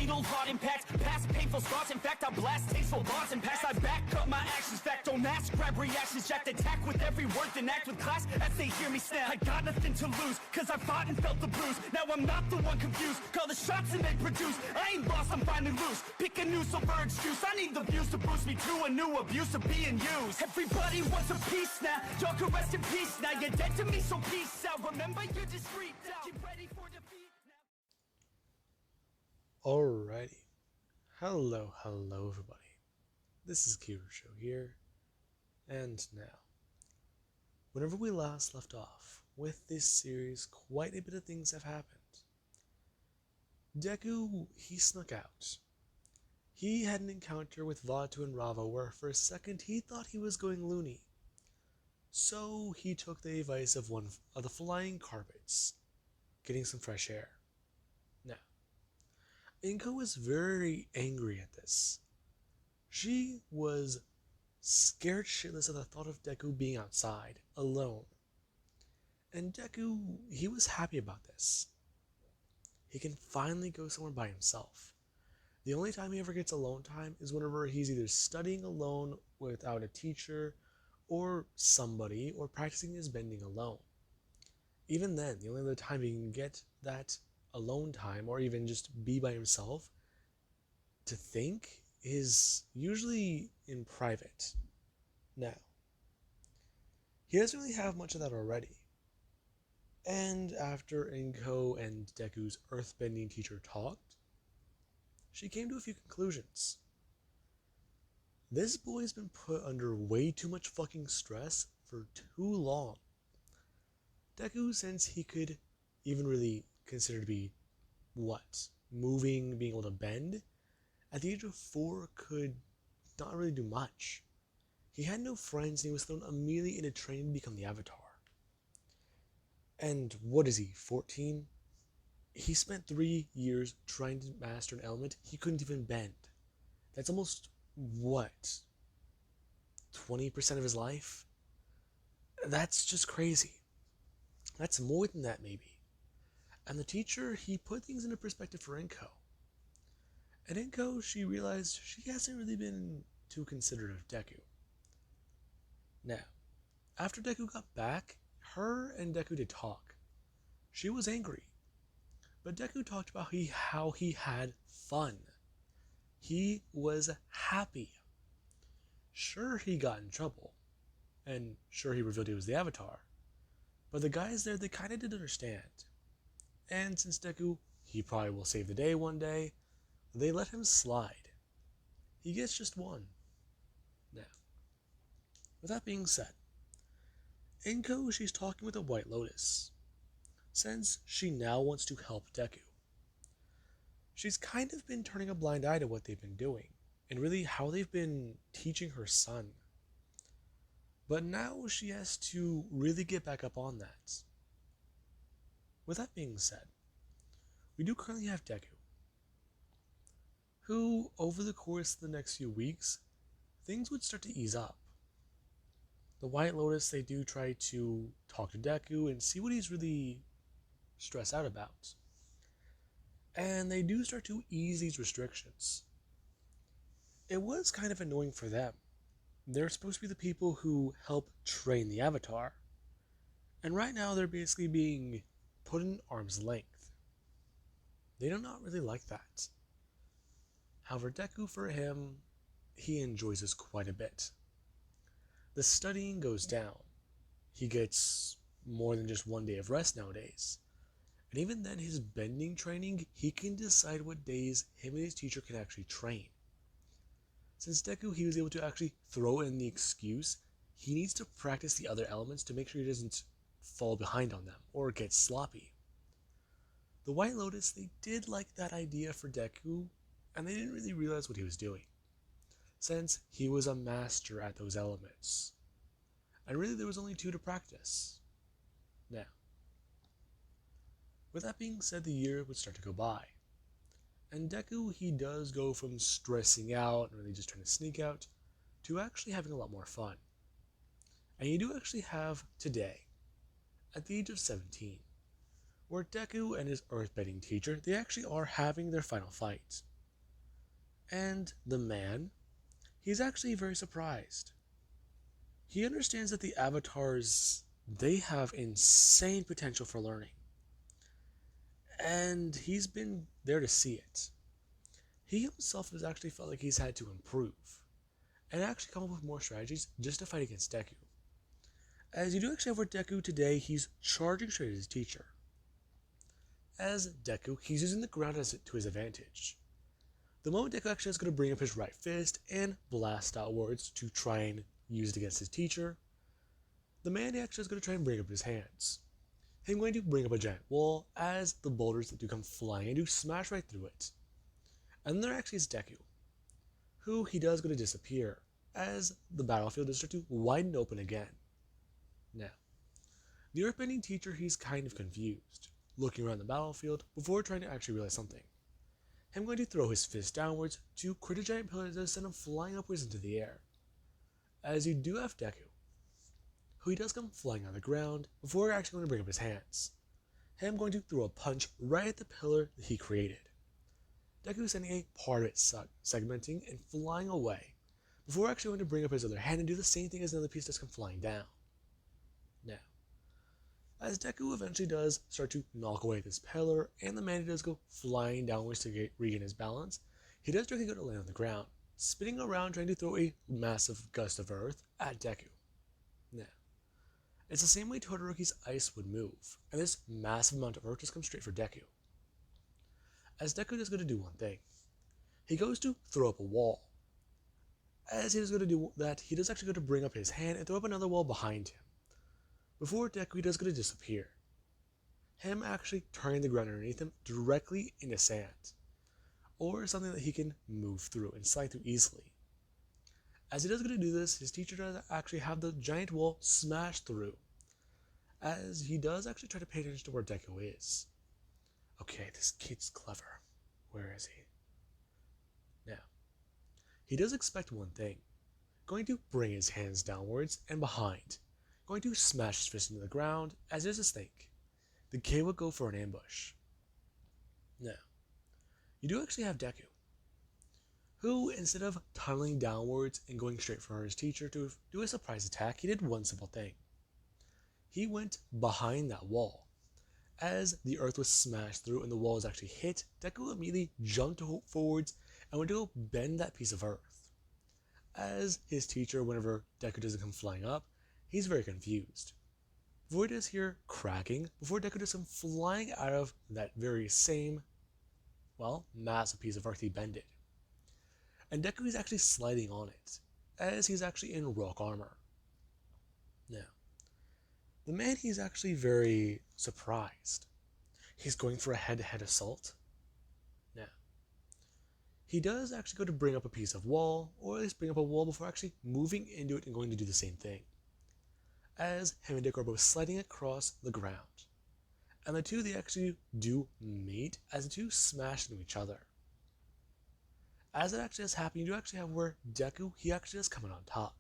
fatal heart impacts, past painful scars. In fact, I blast tasteful bars and pass. I back up my actions, fact don't ask, grab reactions, jacked attack with every word, then act with class as they hear me snap. I got nothing to lose, cause I fought and felt the bruise. Now I'm not the one confused, call the shots and they produce. I ain't lost, I'm finally loose, pick a new silver excuse. I need the views to boost me to a new abuse of being used. Everybody wants a piece now, y'all can rest in peace now. You're dead to me, so peace out. Remember, you're discreet out. Get ready for defeat now. Alrighty. Hello everybody. This is Kirusho here, and now, whenever we last left off with this series, quite a bit of things have happened. Deku, he snuck out. He had an encounter with Vaatu and Rava where for a second he thought he was going loony. So he took the advice of one of the flying carpets, getting some fresh air. Now, Inko was very angry at this. She was scared shitless at the thought of Deku being outside, alone. And Deku, he was happy about this. He can finally go somewhere by himself. The only time he ever gets alone time is whenever he's either studying alone without a teacher or somebody, or practicing his bending alone. Even then, the only other time he can get that alone time, or even just be by himself to think, is usually in private. Now, he doesn't really have much of that already. And after Inko and Deku's earthbending teacher talked, she came to a few conclusions. This boy's been put under way too much fucking stress for too long. Deku, since he could even really consider to be, moving, being able to bend, at the age of 4 could not really do much. He had no friends and he was thrown immediately into training to become the Avatar. And what is he, 14? He spent 3 years trying to master an element he couldn't even bend. That's almost, 20% of his life? That's just crazy. That's more than that, maybe. And the teacher, he put things into perspective for Inko. And Inko, she realized she hasn't really been too considerate of Deku. Now, after Deku got back, her and Deku did talk. She was angry. But Deku talked about how he had fun. He was happy. Sure, he got in trouble. And sure, he revealed he was the Avatar. But the guys there, they kind of did understand. And since Deku, he probably will save the day one day, they let him slide. He gets just one. Now, with that being said, Inko, she's talking with the White Lotus, since she now wants to help Deku. She's kind of been turning a blind eye to what they've been doing, and really how they've been teaching her son. But now she has to really get back up on that. With that being said, we do currently have Deku, who, over the course of the next few weeks, things would start to ease up. The White Lotus, they do try to talk to Deku and see what he's really stressed out about. And they do start to ease these restrictions. It was kind of annoying for them. They're supposed to be the people who help train the Avatar. And right now they're basically being put in arm's length. They do not really like that. However, Deku, for him, he enjoys this quite a bit. The studying goes down. He gets more than just one day of rest nowadays. And even then, his bending training, he can decide what days him and his teacher can actually train. Since Deku, he was able to actually throw in the excuse, he needs to practice the other elements to make sure he doesn't fall behind on them or get sloppy. The White Lotus, they did like that idea for Deku, and they didn't really realize what he was doing, since he was a master at those elements. And really there was only 2 to practice. Now, with that being said, the year would start to go by. And Deku, he does go from stressing out and really just trying to sneak out to actually having a lot more fun. And you do actually have today, at the age of 17, where Deku and his earthbending teacher, they actually are having their final fight. And the man, he's actually very surprised. He understands that the avatars, they have insane potential for learning. And he's been there to see it. He himself has actually felt like he's had to improve and actually come up with more strategies just to fight against Deku. As you do actually have with Deku today, he's charging straight at his teacher. As Deku, he's using the ground to his advantage. The moment Deku actually is going to bring up his right fist and blast outwards to try and use it against his teacher, the man actually is going to try and bring up his hands. Him going to bring up a giant wall as the boulders that do come flying and do smash right through it. And then there actually is Deku, who he does go to disappear as the battlefield does start to widen open again. Now, the earthbending teacher, he's kind of confused, looking around the battlefield before trying to actually realize something. Him going to throw his fist downwards to create a giant pillar that send him flying upwards into the air. As you do have Deku, who he does come flying on the ground before actually going to bring up his hands. Him going to throw a punch right at the pillar that he created. Deku sending a part of it segmenting and flying away before actually going to bring up his other hand and do the same thing as another piece that's come flying down. Now, as Deku eventually does start to knock away this pillar and the man does go flying downwards to regain his balance, he does directly go to land on the ground, spinning around trying to throw a massive gust of earth at Deku. Now, it's the same way Todoroki's ice would move, and this massive amount of earth just comes straight for Deku. As Deku is going to do one thing, he goes to throw up a wall. As he is going to do that, he does actually go to bring up his hand and throw up another wall behind him. Before Deku, he does go to disappear. Him actually turning the ground underneath him directly into sand, or something that he can move through and slide through easily. As he does go to do this, his teacher does actually have the giant wall smashed through, as he does actually try to pay attention to where Deku is. Okay, this kid's clever. Where is he? Now, he does expect one thing. Going to bring his hands downwards and behind. Going to smash his fist into the ground, as there's this thing. The K would go for an ambush. Now, you do actually have Deku, who, instead of tunneling downwards and going straight for his teacher to do a surprise attack, he did one simple thing. He went behind that wall. As the earth was smashed through and the wall was actually hit, Deku immediately jumped forwards and went to go bend that piece of earth. As his teacher, whenever Deku doesn't come flying up, he's very confused. Before he does hear cracking, before Deku does come flying out of that very same, massive piece of earth he bended. And Deku is actually sliding on it, as he's actually in rock armor. Now, the man, he's actually very surprised. He's going for a head-to-head assault. Now, he does actually go to bring up a piece of wall, or at least bring up a wall before actually moving into it and going to do the same thing. As him and Deku are both sliding across the ground. And the two, they actually do meet as the two smash into each other. As it actually has happened, you do actually have where Deku, he actually is coming on top.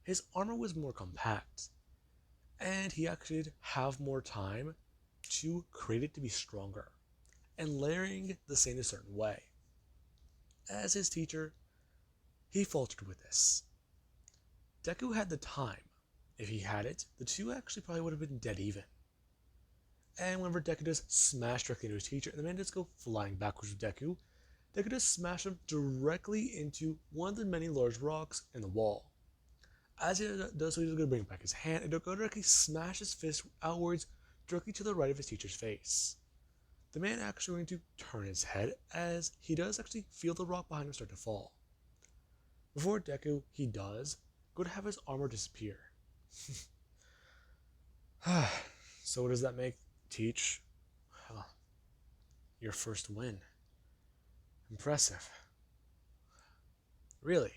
His armor was more compact, and he actually did have more time to create it to be stronger, and layering the sand a certain way. As his teacher, he faltered with this. Deku had the time. If he had it, the two actually probably would have been dead even. And whenever Deku does smash directly into his teacher, and the man does go flying backwards with Deku does smash him directly into one of the many large rocks in the wall. As he does so, he's going to bring back his hand and go directly smash his fist outwards directly to the right of his teacher's face. The man actually going to turn his head as he does actually feel the rock behind him start to fall. Before Deku, he does go to have his armor disappear. So what does that make? Teach? Your first win. Impressive. Really?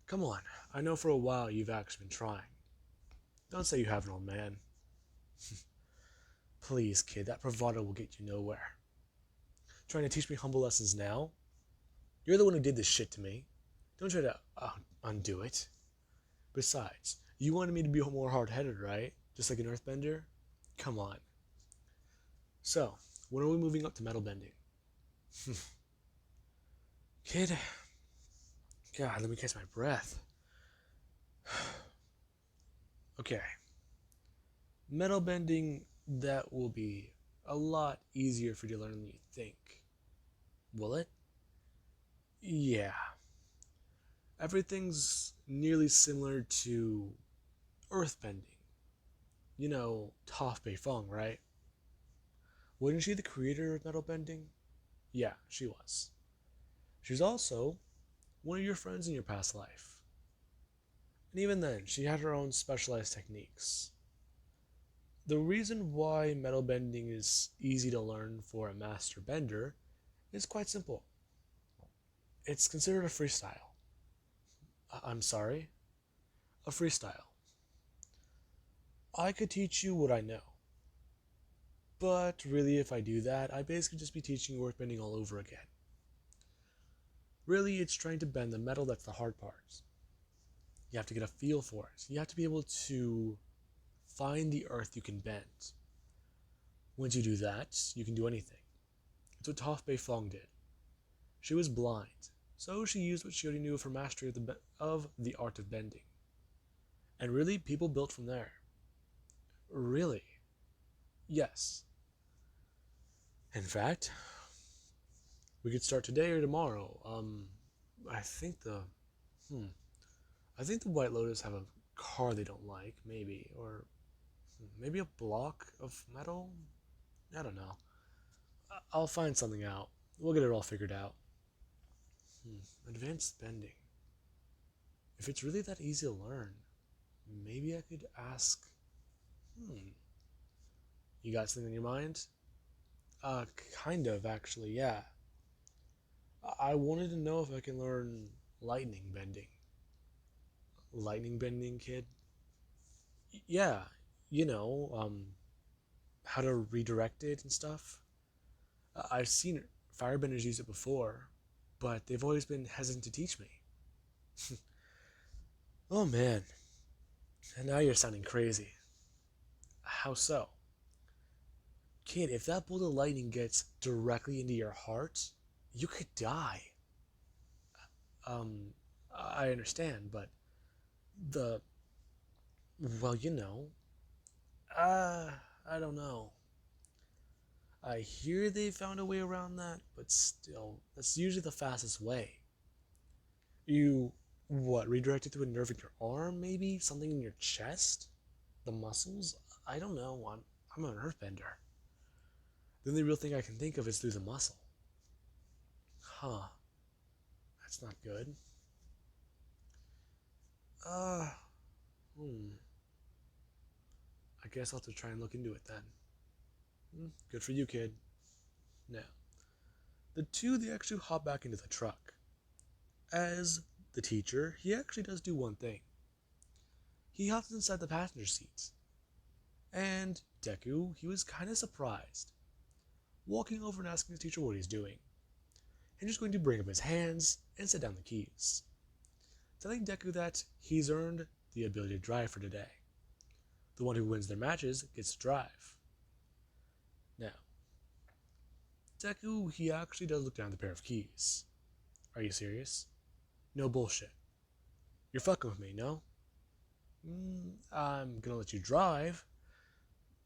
Come on, I know for a while you've actually been trying. Don't say you haven't, old man. Please, kid, that bravado will get you nowhere. Trying to teach me humble lessons now? You're the one who did this shit to me. Don't try to undo it. Besides, you wanted me to be more hard-headed, right? Just like an earthbender? Come on. So, when are we moving up to metal bending? Kid, God, let me catch my breath. Okay, metal bending, that will be a lot easier for you to learn than you think. Will it? Yeah. Everything's nearly similar to earthbending. You know, Toph Beifong, right? Wasn't she the creator of metal bending? Yeah, she was. She's also one of your friends in your past life. And even then, she had her own specialized techniques. The reason why metal bending is easy to learn for a master bender is quite simple. It's considered a freestyle. I'm sorry? A freestyle. I could teach you what I know. But really, if I do that, I basically just be teaching you earthbending all over again. Really, it's trying to bend the metal that's the hard part. You have to get a feel for it. You have to be able to find the earth you can bend. Once you do that, you can do anything. It's what Toph Beifong did. She was blind, so she used what she already knew of her mastery of the art of bending. And really, people built from there. Really? Yes. In fact, we could start today or tomorrow. I think the, I think the White Lotus have a car they don't like, maybe, or maybe a block of metal. I don't know. I'll find something out. We'll get it all figured out. Advanced bending. If it's really that easy to learn, maybe I could ask. You got something in your mind? Kind of, actually, yeah. I wanted to know if I can learn lightning bending. Lightning bending, kid? Yeah, you know, how to redirect it and stuff. I've seen firebenders use it before, but they've always been hesitant to teach me. Oh man, and now you're sounding crazy. How so? Kid, if that bolt of lightning gets directly into your heart, you could die. Um, I understand, but the, well, you know, uh, I don't know. I hear they found a way around that, but still, that's usually the fastest way. You, what, redirect it to a nerve in your arm, maybe? Something in your chest? The muscles? I don't know. I'm an earthbender. The only real thing I can think of is through the muscle. Huh. That's not good. Uh, hmm. I guess I'll have to try and look into it then. Good for you, kid. Now, the two, they actually hop back into the truck. As the teacher, he actually does do one thing. He hops inside the passenger seat. And Deku, he was kind of surprised, walking over and asking the teacher what he's doing. And just going to bring up his hands and set down the keys, telling Deku that he's earned the ability to drive for today. The one who wins their matches gets to drive. Now, Deku, he actually does look down at the pair of keys. Are you serious? No bullshit. You're fucking with me, no? I'm gonna let you drive,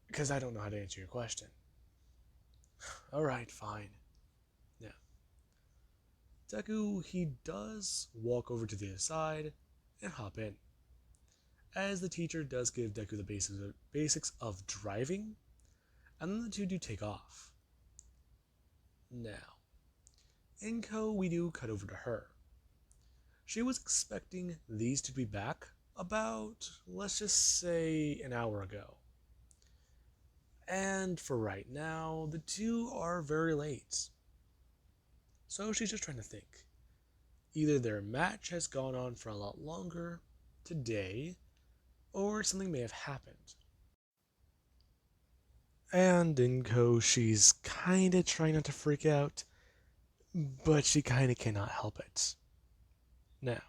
because I don't know how to answer your question. Alright, fine. Now, Deku, he does walk over to the other side and hop in, as the teacher does give Deku the basics of driving, and then the two do take off. Now, Inko, we do cut over to her. She was expecting these to be back about, let's just say, an hour ago. And for right now, the two are very late. So she's just trying to think. Either their match has gone on for a lot longer today, or something may have happened. And Inko, she's kinda trying not to freak out, but she kinda cannot help it. Now,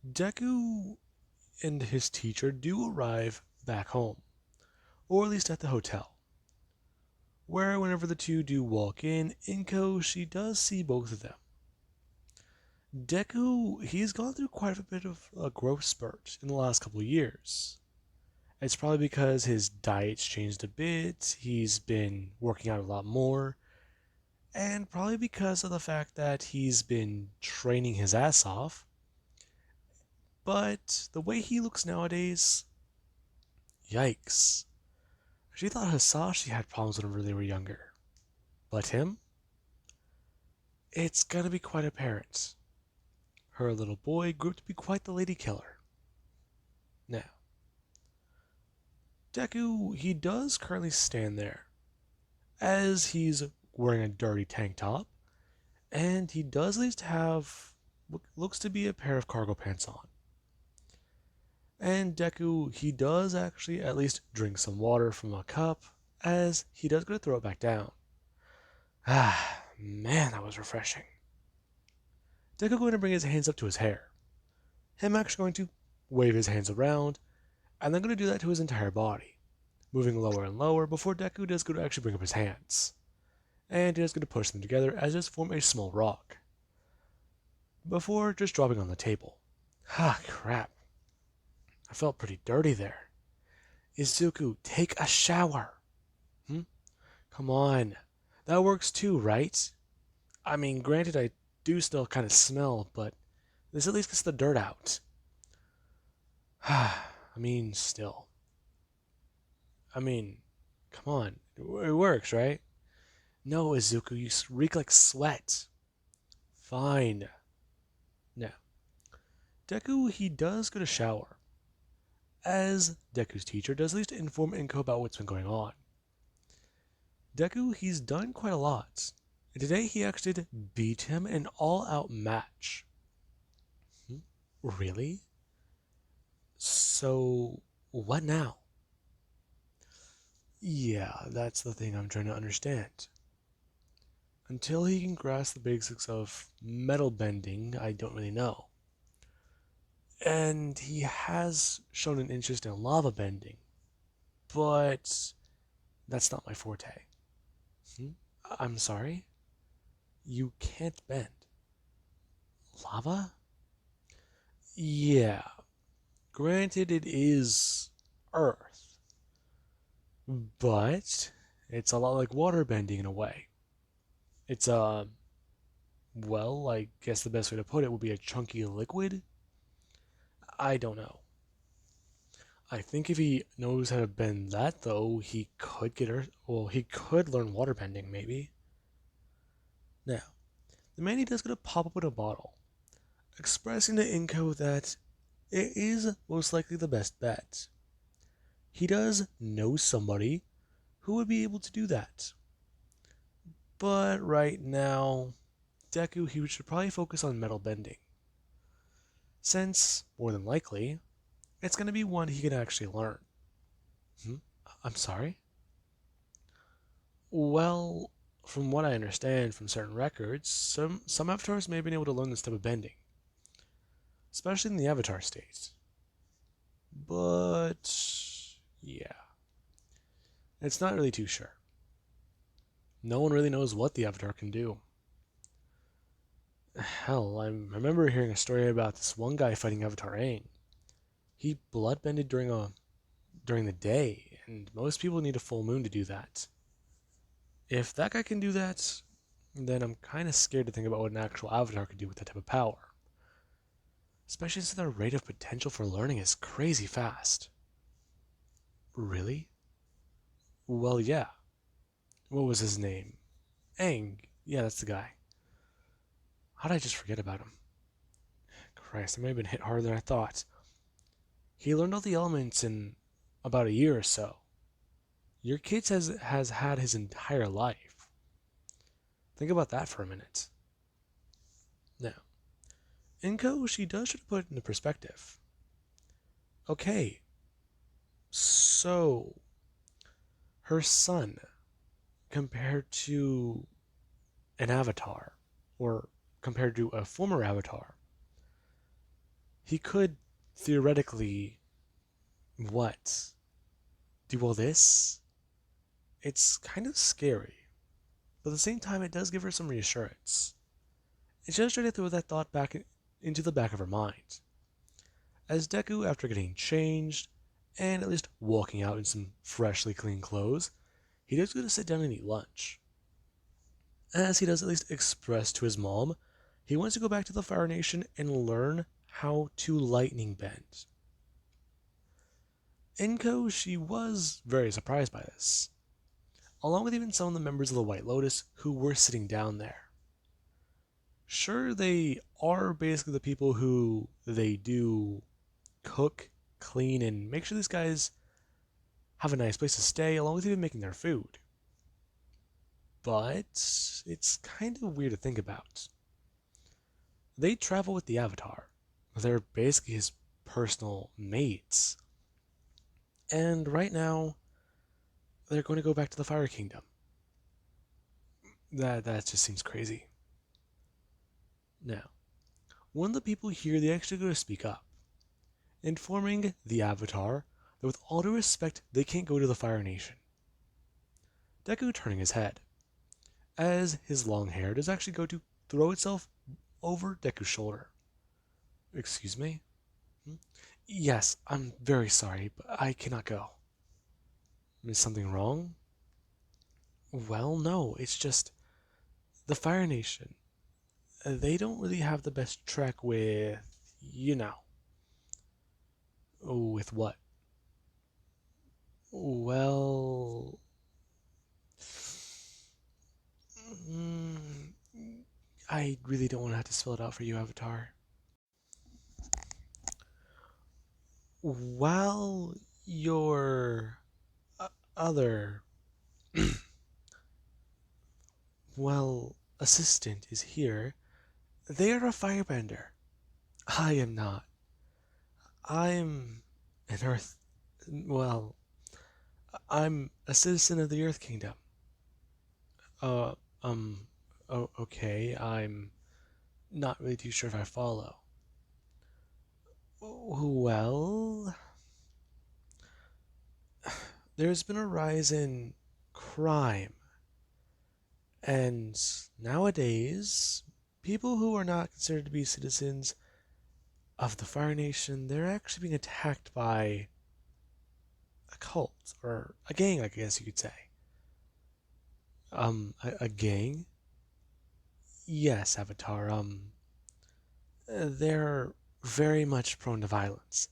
Deku and his teacher do arrive back home, or at least at the hotel, where whenever the two do walk in, Inko, she does see both of them. Deku, he's gone through quite a bit of a growth spurt in the last couple of years. It's probably because his diet's changed a bit, he's been working out a lot more, and probably because of the fact that he's been training his ass off. But the way he looks nowadays, yikes. She thought Hisashi had problems whenever they were younger. But him? It's gonna be quite apparent. Her little boy grew up to be quite the lady killer. Now, Deku, he does currently stand there, as he's wearing a dirty tank top, and he does at least have what looks to be a pair of cargo pants on. And Deku, he does actually at least drink some water from a cup, as he does go to throw it back down. Ah, man, that was refreshing. Deku going to bring his hands up to his hair. Him actually going to wave his hands around, and then going to do that to his entire body, moving lower and lower before Deku does go to actually bring up his hands. And he is going to push them together as just form a small rock, before just dropping on the table. Ah, crap. I felt pretty dirty there. Izuku, take a shower. Come on. That works too, right? I mean, granted, I do still kind of smell, but this at least gets the dirt out. I mean, still. I mean, come on. It works, right? No, Izuku, you reek like sweat. Fine. Now, Deku, he does go to shower, as Deku's teacher does at least inform Inko about what's been going on. Deku, he's done quite a lot, and today he actually did beat him in an all-out match. Really? So, what now? Yeah, that's the thing I'm trying to understand. Until he can grasp the basics of metal bending, I don't really know. And he has shown an interest in lava bending, but that's not my forte. I'm sorry? You can't bend. Lava? Yeah. Granted, it is Earth, but it's a lot like water bending in a way. It's well, I guess the best way to put it would be a chunky liquid. I don't know. I think if he knows how to bend that, though, he could get Earth. Well, he could learn water bending, maybe. Now, the man he does gonna pop up with a bottle, expressing to Inko that it is most likely the best bet. He does know somebody who would be able to do that. But right now, Deku, he should probably focus on metal bending, since, more than likely, it's going to be one he can actually learn. I'm sorry? Well, from what I understand from certain records, some avatars may have been able to learn this type of bending, especially in the avatar state. But, yeah, it's not really too sure. No one really knows what the avatar can do. Hell, I remember hearing a story about this one guy fighting Avatar Aang. He bloodbended during the day, and most people need a full moon to do that. If that guy can do that, then I'm kind of scared to think about what an actual avatar could do with that type of power. Especially since their rate of potential for learning is crazy fast. Really? Well, yeah. What was his name? Aang. Yeah, that's the guy. How did I just forget about him? Christ, I may have been hit harder than I thought. He learned all the elements in about a year or so. Your kid has had his entire life. Think about that for a minute. Now, Inko, she does try to put it into perspective. Okay, so her son, compared to an avatar, or compared to a former avatar, he could theoretically, what? Do all this? It's kind of scary, but at the same time, it does give her some reassurance. It just tried to throw that thought back into the back of her mind. As Deku, after getting changed, and at least walking out in some freshly clean clothes, he does go to sit down and eat lunch. As he does at least express to his mom, he wants to go back to the Fire Nation and learn how to lightning bend. Inko, she was very surprised by this, along with even some of the members of the White Lotus who were sitting down there. Sure, they are basically the people who they do cook, clean, and make sure these guys have a nice place to stay, along with even making their food. But it's kind of weird to think about. They travel with the Avatar. They're basically his personal mates. And right now, they're going to go back to the Fire Kingdom. That just seems crazy. Now, one of the people here, they actually go to speak up, informing the Avatar that with all due respect, they can't go to the Fire Nation. Deku turning his head, as his long hair does actually go to throw itself over Deku's shoulder. Excuse me? Yes, I'm very sorry, but I cannot go. Is something wrong? Well, no, it's just the Fire Nation. They don't really have the best track with, you know. With what? Well, mm, I really don't want to have to spell it out for you, Avatar. While your other, well, assistant is here, they are a firebender. I am not. I'm an Earth. Well, I'm a citizen of the Earth Kingdom. Uh, um, oh, okay, I'm not really too sure if I follow. Well, there's been a rise in crime, and nowadays, people who are not considered to be citizens of the Fire Nation, they're actually being attacked by a cult, or a gang, I guess you could say. A gang? Yes, Avatar, they're very much prone to violence.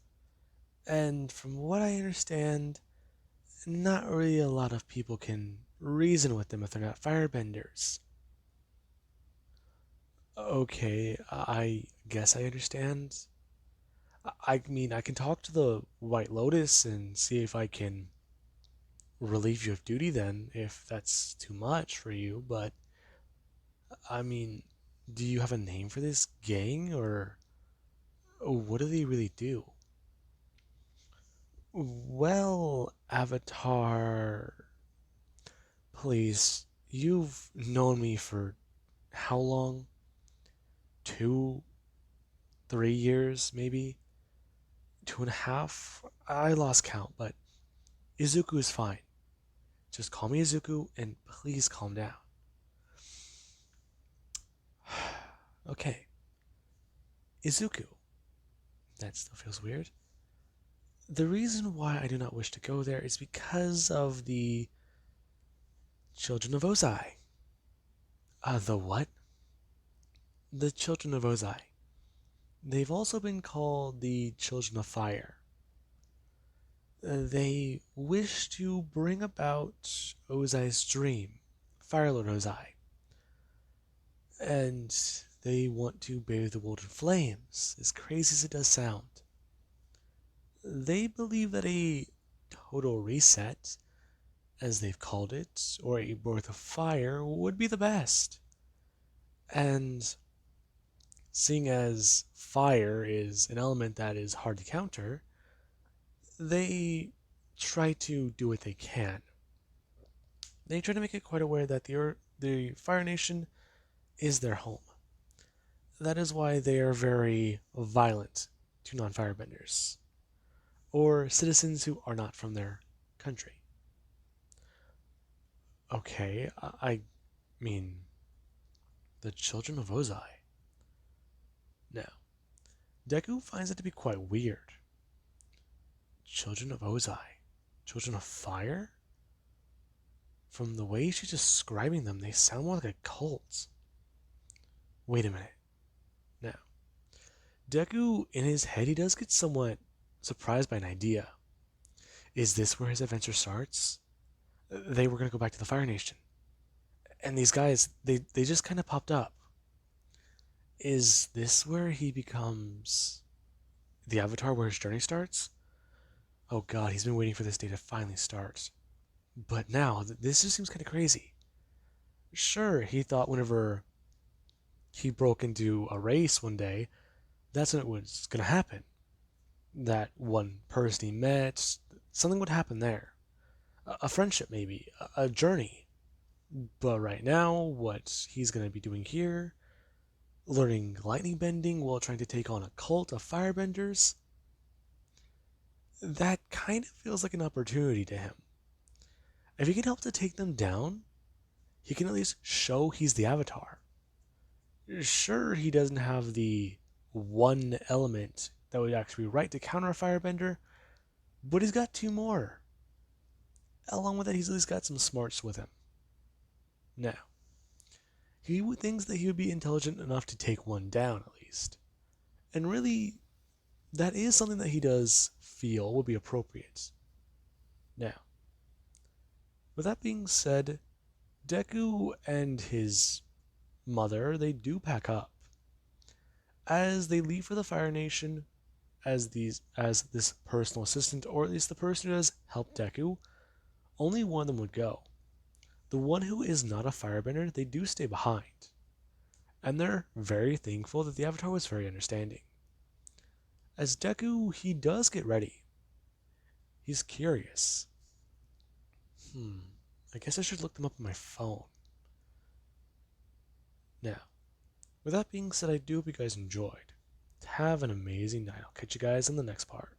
And from what I understand, not really a lot of people can reason with them if they're not firebenders. Okay, I guess I understand. I mean, I can talk to the White Lotus and see if I can relieve you of duty then, if that's too much for you, but I mean, do you have a name for this gang, or what do they really do? Well, Avatar, please, you've known me for how long? 2, 3 years, maybe? 2.5? I lost count, but Izuku is fine. Just call me Izuku and please calm down. Okay. Izuku. That still feels weird. The reason why I do not wish to go there is because of the Children of Ozai. The what? The Children of Ozai. They've also been called the Children of Fire. They wish to bring about Ozai's dream, Fire Lord Ozai. And they want to bathe the world in flames, as crazy as it does sound. They believe that a total reset, as they've called it, or a birth of fire would be the best. And seeing as fire is an element that is hard to counter, they try to do what they can. They try to make it quite aware that the Fire Nation is their home. That is why they are very violent to non-firebenders, or citizens who are not from their country. Okay, I mean, the Children of Ozai. Now, Deku finds it to be quite weird. Children of Ozai? Children of Fire? From the way she's describing them, they sound more like a cult. Wait a minute. Now, Deku, in his head, he does get somewhat surprised by an idea. Is this where his adventure starts? They were going to go back to the Fire Nation. And these guys, they just kind of popped up. Is this where he becomes the Avatar, where his journey starts? Oh god, he's been waiting for this day to finally start. But now, this just seems kind of crazy. Sure, he thought whenever he broke into a race one day, that's when it was going to happen. That one person he met, something would happen there. A friendship, maybe, a journey. But right now, what he's going to be doing here, learning lightning bending while trying to take on a cult of firebenders, that kind of feels like an opportunity to him. If he can help to take them down, he can at least show he's the Avatar. Sure, he doesn't have the one element that would actually be right to counter a firebender, but he's got two more. Along with that, he's at least got some smarts with him. Now, he thinks that he would be intelligent enough to take one down at least. And really, that is something that he does feel would be appropriate. Now, with that being said, Deku and his mother, they do pack up. As they leave for the Fire Nation, as this personal assistant, or at least the person who does help Deku, only one of them would go. The one who is not a firebender, they do stay behind. And they're very thankful that the Avatar was very understanding. As Deku, he does get ready. He's curious. I guess I should look them up on my phone. Now, with that being said, I do hope you guys enjoyed. Have an amazing night. I'll catch you guys in the next part.